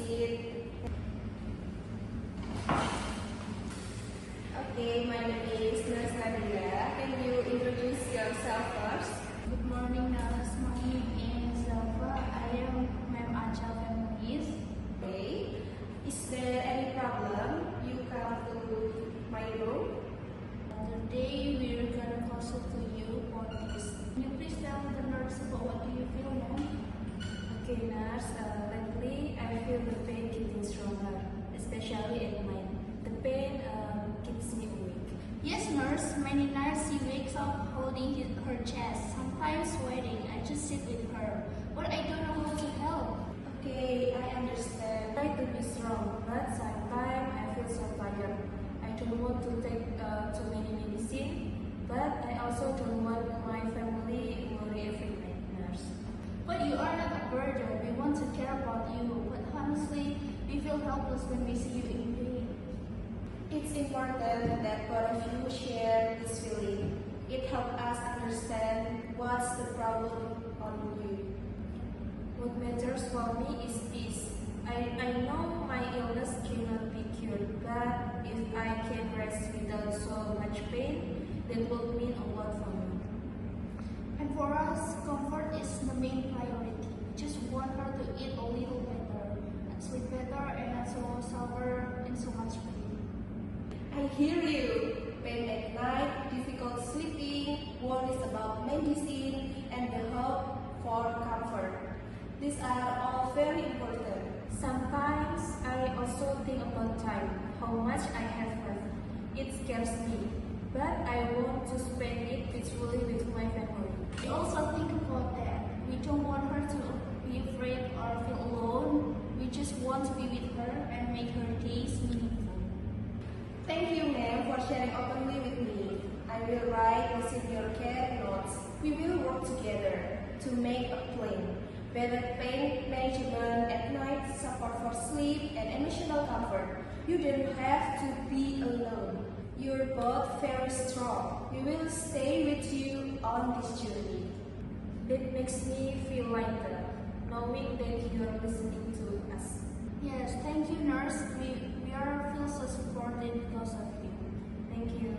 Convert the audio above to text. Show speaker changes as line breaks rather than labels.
seat. Okay, my name is Nurse Nadia. Can you introduce yourself first?
Good morning, nurse. My name is Zalfa. I am Ma'am Acha Families.
Okay. Is there any problem? You come to my room.
Today we are gonna consult to you for this. Can you please tell the nurse about what do you feel, ma'am?
Okay, nurse. Lately, I feel the pain getting stronger, especially at night. The pain keeps me awake.
Yes, nurse. Many nights she wakes up holding her chest, sometimes sweating. I just sit with her, but I don't know how to help.
Okay, I understand. I try to be strong, but sometimes I feel so tired. I don't want to take too many medicine, but I also don't want my family worry every night, nurse.
But you are not a burden. We want to care about you, but honestly, we feel helpless when we see you in pain.
It's important that both of you share this feeling. It helps us understand what's the problem on you. What matters for me is peace. I know my illness cannot be cured, but if I can rest without so much pain, that will mean a lot for me.
And for us, comfort is the main priority. We just want her to eat a little better, and sleep better, and not so suffer in so much pain.
I hear you. Pain at night, difficult sleeping, worries about medicine, and the hope for comfort. These are all very important. Sometimes I also think about time, how much I have left. It scares me, but I want to spend it peacefully with my family.
We also think about that. We don't want her to be afraid or feel alone. We just want to be with her and make her days meaningful.
Thank you, ma'am, for sharing openly with me. I will write the senior care notes. We will work together to make a plan. Better pain management at night, support for sleep, and emotional comfort. You don't have to be alone. You're both very strong. We will stay with you on this journey. That makes me feel lighter, knowing that you are listening to us.
Yes, thank you, nurse. We are feel so supported because of you.
Thank you.